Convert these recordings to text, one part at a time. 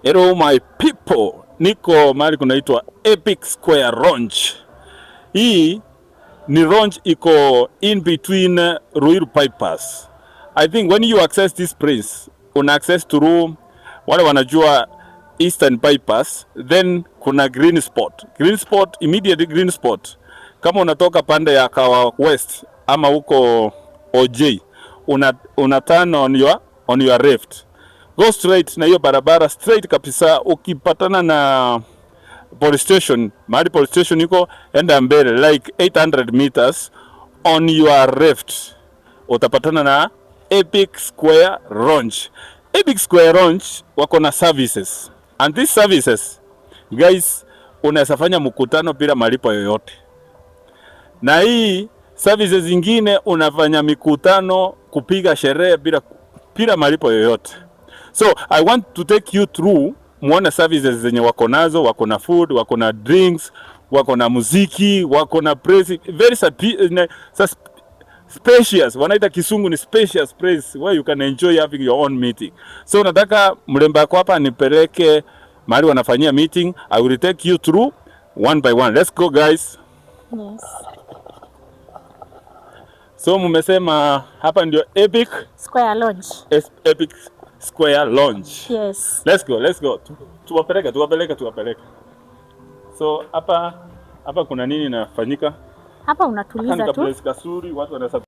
Hello my people, niko mahali kunaitwa Epic Square Lounge. Hii ni lounge iko in between Ruiru Bypass. I think when you access this place, una access to room wale wanajua Eastern Bypass, then kuna green spot. Green spot, immediate green spot. Kama unatoka pande ya Kawa West ama huko OJ, una turn on your left. Go straight na hiyo barabara straight kabisa. Ukipatana na police station, mahali police station iko, enda mbele like 800 meters on your left utapatana na Epic Square Lounge. Epic Square Lounge wako na services, and these services guys, unaweza fanya mkutano bila malipo yoyote, na hii services zingine unafanya mikutano, kupiga sherehe bila malipo yoyote. So I want to take you through muone services zenye wako nazo. Wako na food, wako na drinks, wako na muziki, wako na praise, very spacious. Wanaita kisungu ni spacious place where you can enjoy having your own meeting. So nataka mlemba yako hapa nipeleke mahali wanafanyia meeting. I will take you through one by one. Let's go guys. Yes. So mumesema hapa ndio Epic Square Lounge. Epic Square Lounge. Yes. Let's go. Tuwapeleke. So hapa kuna nini inafanyika? Hapa unatuliza tu. Place kasuri, watu wanaweza.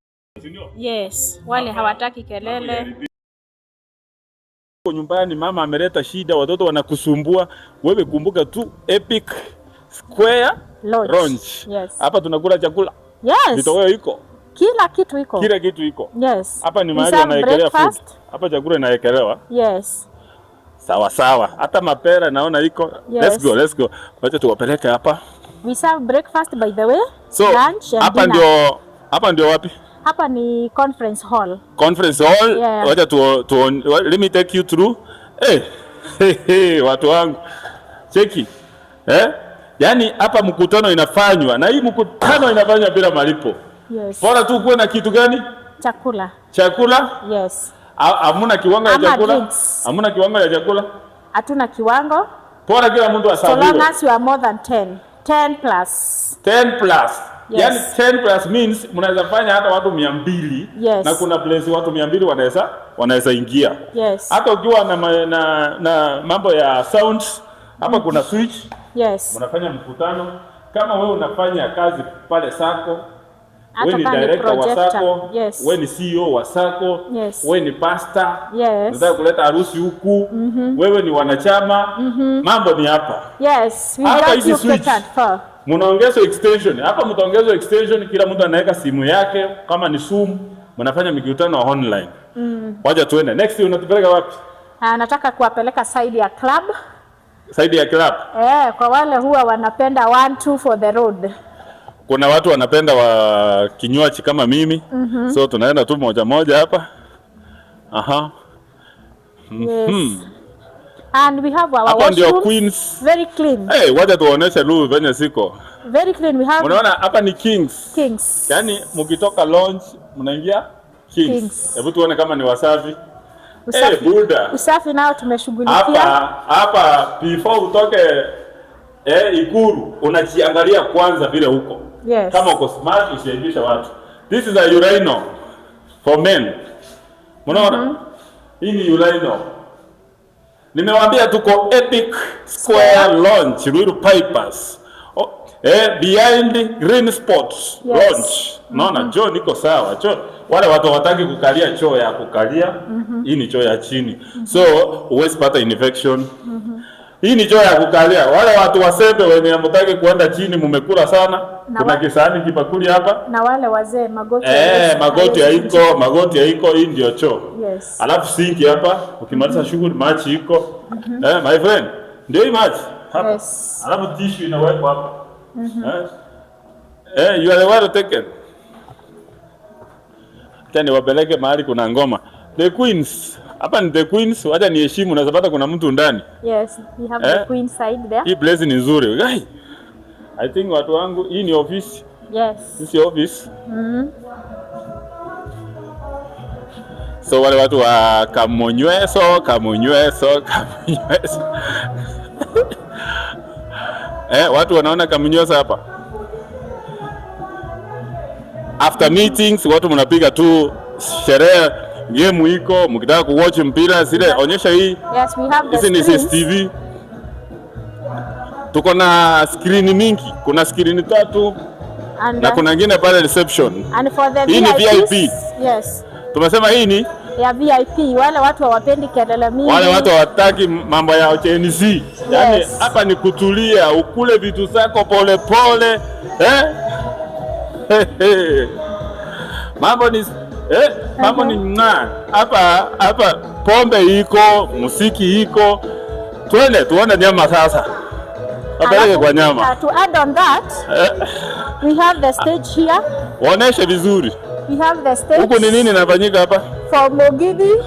Yes, wale hawataki kelele. Kwa nyumbani mama ameleta shida, watoto wanakusumbua, wewe kumbuka tu Epic Square Lounge. Yes. Hapa tunakula chakula. Yes. Vitoweo iko. Kila kitu iko. Yes. Hapa ni mahali wanaekelea food. Hapa chakula inaekelewa. Yes. Sawa. Hata mapera naona iko. Yes. Let's go. Wacha tuwapeleke hapa. We serve breakfast by the way. So, lunch and dinner. Hapa ndio wapi? Hapa ni conference hall. Conference hall. Yeah. Wacha let me take you through. Hey, watu wangu. Cheki. Yaani hapa mkutano inafanywa, na hii mkutano inafanywa bila malipo. Yes. Bora tu kuwe na kitu gani? Chakula? Yes. Hamuna kiwango ya chakula? Hamuna kiwango ya chakula? Hatuna kiwango. Bora kila mtu asabiwe. So long as you are more than 10. 10 plus. 10 plus. Yes. Yani 10 plus means mnaweza fanya hata watu 200. Yes. Na kuna place watu 200 wanaweza ingia. Yes. Hata ukiwa na mambo ya sounds, hapa kuna switch. Yes. Mnafanya mkutano. Kama wewe unafanya kazi pale sako, wewe ni director wa sako, yes. Wewe ni CEO wa sako, yes. Wewe ni pastor, yes. Unataka kuleta harusi huku, Wewe ni wanachama, Mambo ni hapa. Yes, hapa hizi switch. Mnaongeza extension. Hapa mtaongeza extension, kila mtu anaweka simu yake, kama ni Zoom, mnafanya mikutano online. Wacha tuende. Next unatupeleka wapi? Nataka kuwapeleka side ya club. Side ya club? Kwa wale huwa wanapenda 1-2 for the road. Kuna watu wanapenda wa kinywaji kama mimi. So tunaenda tu moja hapa. Aha. Yes. And we have our hapa ndio Queens. Very clean. Wacha tuoneshe room venye siko. Very clean. We have. Unaona hapa ni Kings. Yaani mkitoka lounge mnaingia Kings. Hebu tuone kama ni wasafi. Usafi nao tumeshughulikia. Hapa before utoke Ikuru unajiangalia kwanza vile huko. Yes. Kama uko smart usiaibisha watu. This is a urinal for men. Unaona? Hii ni urinal. Nimewaambia tuko Epic Square Lounge, Ruiru Bypass. Behind Green Spots Lounge. Naona choo niko sawa. Choo wale watu hawataki kukalia choo ya kukalia. Hii ni choo ya chini. So uwezi pata infection. Hii ni choo ya kukalia. Wale watu wasembe wenye hamtaki kuenda chini, mumekula sana. Kuna kisahani kipakuli hapa. Na wale wazee magoti. Magoti haiko, hii ndio choo. Yes. Alafu sinki hapa, ukimaliza shughuli maji iko. My friend, ndio hii maji hapa. Yes. Alafu tissue inawekwa hapa. You are well taken. Tani wapeleke mahali kuna ngoma. The Queens. Hapa ni The Queens, wacha niheshimu, unaweza pata kuna mtu ndani. Yes, we have the Queen side there. Hii place ni nzuri. Guy, I think watu wangu, hii ni office. Yes. This is office. So wale watu wa Kamunyweso watu wanaona Kamunyweso hapa. After meetings watu mnapiga tu sherehe, game iko, mkitaka kuwatch mpira zile onyesha hii. Yes, we have the screens. TV. Tuko na screen mingi, kuna screen 3 na kuna nyingine pale reception. And for the hii VIPs, ni VIP. Yes. Tumesema hii ni ya VIP, wale watu hawapendi kelele mingi. Wale watu hawataki mambo ya OCNC. Yes. Yaani hapa ni kutulia, ukule vitu zako pole pole. Mambo ni mambo ni mna. Hapa pombe iko, muziki iko. Twende tuone nyama sasa. Apeleke kwa nyama. To add on that, we have the stage here. Waoneshe vizuri. We have the stage. Huko ni nini inafanyika hapa? For Mugithi.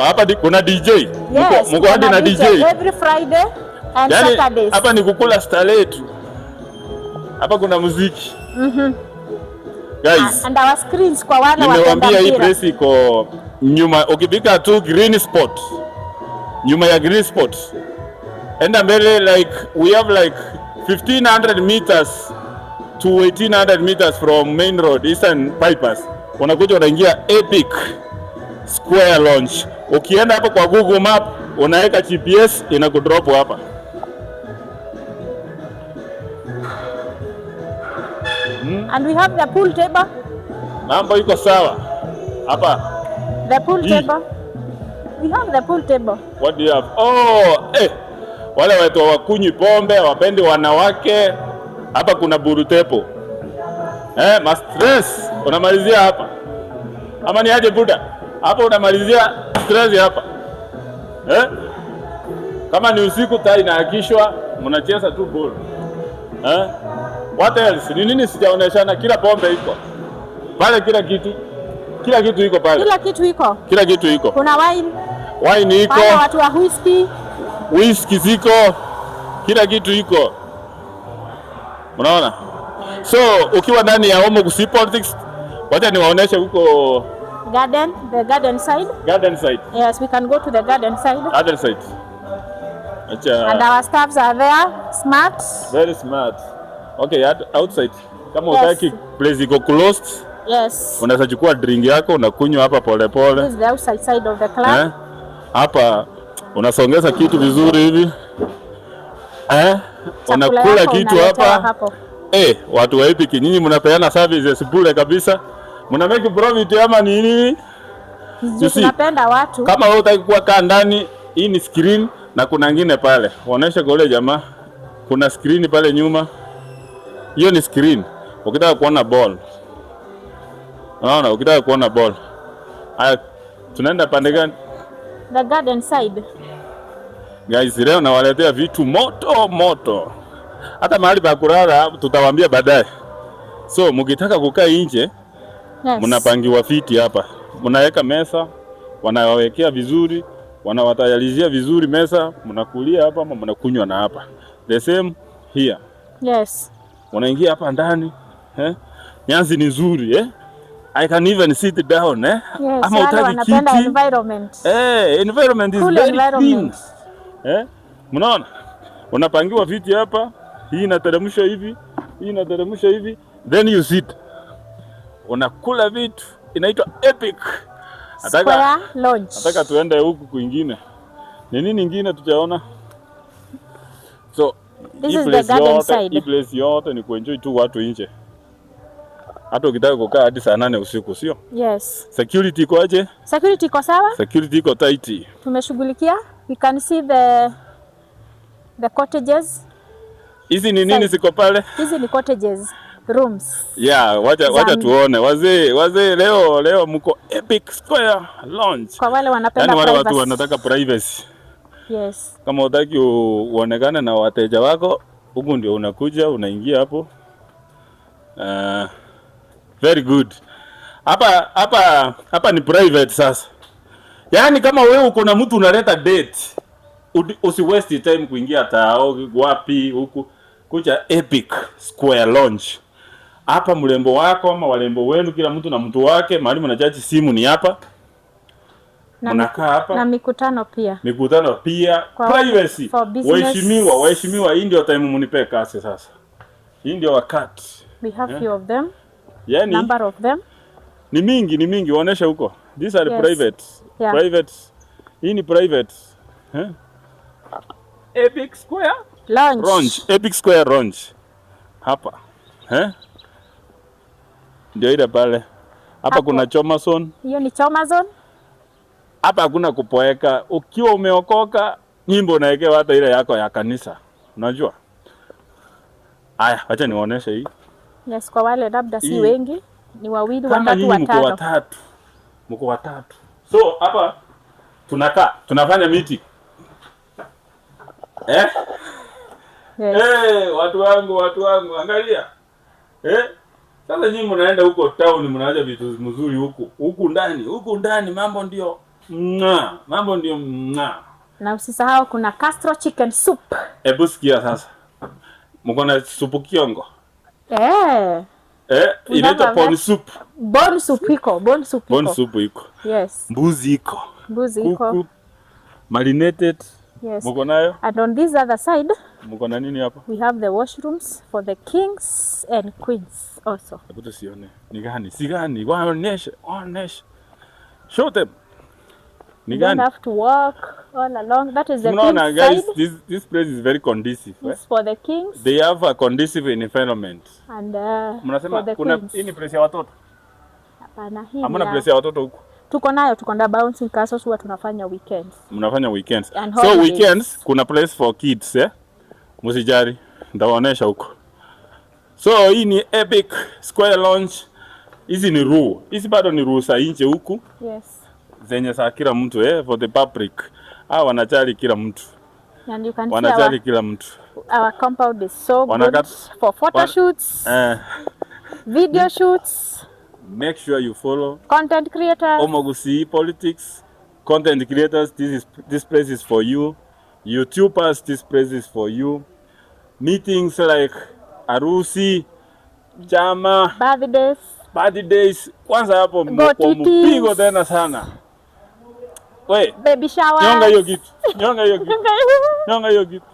Hapa kuna DJ. Yes, mko hadi na DJ every Friday and Saturdays. Hapa ni kukula staletu. Hapa kuna muziki. Guys, and our screens kwa wale wapenda mpira. Hii place iko nyuma, ukipika tu green spot. Nyuma ya green spot. Enda mbele, like we have like 1500 meters to 1800 meters from main road, Eastern Bypass. Unakuja unaingia Epic Square Lounge. Ukienda hapa kwa Google Map, unaweka GPS inakudrop hapa. And we have the pool table. Mambo iko sawa hapa. The pool table. We have the pool table. What do you have? Wale watu wakunywi pombe, wapendi wanawake. Hapa kuna burutepo. Ma stress unamalizia hapa. Ama ni aje buda? Hapa unamalizia stress hapa. Kama ni usiku taa inaakishwa, mnacheza tu ball. What else? Ni nini sijaoneshana? Kila pombe iko. Pale kila kitu iko pale. Kila kitu iko. Kuna wine iko. Pale watu wa whisky ziko. Kila kitu iko. Unaona? So ukiwa ndani ya Home Gusii Politics, wacha niwaoneshe huko the garden side. Garden side. Yes, we can go to the garden side. Garden side. Acha. And our staffs are there, smart. Very smart. Okay, outside. Kama utaki place iko closed. Yes. Unaweza chukua drink yako unakunywa hapa pole pole. This is the outside side of the club. Hapa unasongeza kitu vizuri hivi. Unakula kitu hapa. Watu wa Epic nyinyi mnapeana services bure kabisa. Mna make profit ama nini? Tunapenda watu. Kama wewe utaki kuwa kaa ndani, hii ni screen na kuna nyingine pale. Waonesha kwa yule jamaa. Kuna screen pale nyuma. Hiyo ni screen. Ukitaka kuona ball. Unaona, ukitaka kuona ball. Haya, tunaenda pande gani? The garden side. Guys, leo nawaletea vitu moto. Hata mahali pa kulala tutawaambia baadaye. So, mkitaka kukaa nje, mnapangiwa viti hapa. Mnaweka mesa, wanawawekea vizuri, wanawatayarishia vizuri mesa, mnakulia hapa ama mnakunywa na hapa. The same here. Yes. Unaingia hapa ndani, nyanzi ni nzuri, I can even sit down, Yes, ama utaki kiti. Environment. Environment is very clean. Mnaona? Unapangiwa viti hapa, hii inateremshwa hivi, hii inateremshwa hivi, then you sit. Unakula vitu, inaitwa Epic Square Lounge. Nataka tuende huku kwingine. Ni nini nyingine tutaona? So, this is the garden side. Hii place yote ni kuenjoy tu watu nje. Hata ukitaka kukaa hadi saa 8 usiku, sio? Yes. Security iko aje? Security iko sawa? Security iko tight. Tumeshughulikia. We can see the cottages. Hizi ni nini ziko pale? Hizi ni cottages, rooms. Yeah, wacha tuone. Wazee leo mko Epic Square Lounge. Kwa wale wanapenda privacy. Wale watu wanataka privacy. Yes. Kama unataka uonekane na wateja wako, huko ndio unakuja, unaingia hapo. Very good. Hapa ni private sasa. Yaani kama wewe uko na mtu unaleta date, usi waste time kuingia tao wapi huku, kuja Epic Square Lounge. Hapa mrembo wako ama walembo wenu, kila mtu na mtu wake, mahali mnachaji simu ni hapa. mnakaa hapa na mikutano pia privacy. for business. Waheshimiwa, hii ndio time mnipe kasi sasa. Hii ndio wakati. We have few of them. Yani Number of them. Ni mingi waonesha huko. These are Yes. private. Yeah. Private. Hii ni private. Epic Square Lounge. Epic Square Lounge. Hapa. Ndio ile pale. Hapa kuna Chomason. Hiyo ni Chomason. Hapa hakuna kupoeka. Ukiwa umeokoka, nyimbo unawekewa hata ile yako ya kanisa. Unajua? Haya, acha niwaoneshe hii. Yes, kwa wale labda si wengi, ni wawili, watatu. Mko watatu. So, hapa tunafanya meeting. Yes. Watu wangu, angalia. Sasa nyinyi mnaenda huko town, mnaacha vitu mzuri huku ndani mambo ndio Na usisahau kuna Castro chicken soup. Hebu sikia sasa. Mko na supu kiongo? Inaitwa bone soup. Bone soup iko. Yes. Mbuzi iko. Kuku, marinated. Yes. Mko nayo? And on this other side, mko na nini hapa? We have the washrooms for the kings and queens also. Hebu tusione. Ni gani? Si gani? Waoneshe. Show them. You don't have to walk all along. That is the king's guys, side. This place is very conducive. It's for the kings. They have a conducive environment. And mnasema for the kuna queens. Hii ni place ya watoto? Hapana, hii. Hamna place ya watoto huko? Tuko na bouncing castles huwa tunafanya weekends. Mnafanya weekends. So weekends kuna place for kids, Msijari, ndawaonesha huko. So hii ni Epic Square Lounge. Hizi ni rule. Hizi bado ni rules za nje huku. Yes. Zenye za kila mtu for the public. Wanajali kila mtu. And you can wanajali kila mtu. Our compound is so good for photo shoots, video shoots. Make sure you follow content creators. Omogusi Politics. Content creators, this place is for you. YouTubers, this place is for you. Meetings like Arusi, Chama, birthdays. Kwanza hapo mpigo tena sana. Baby shower. Nyonga hiyo kitu.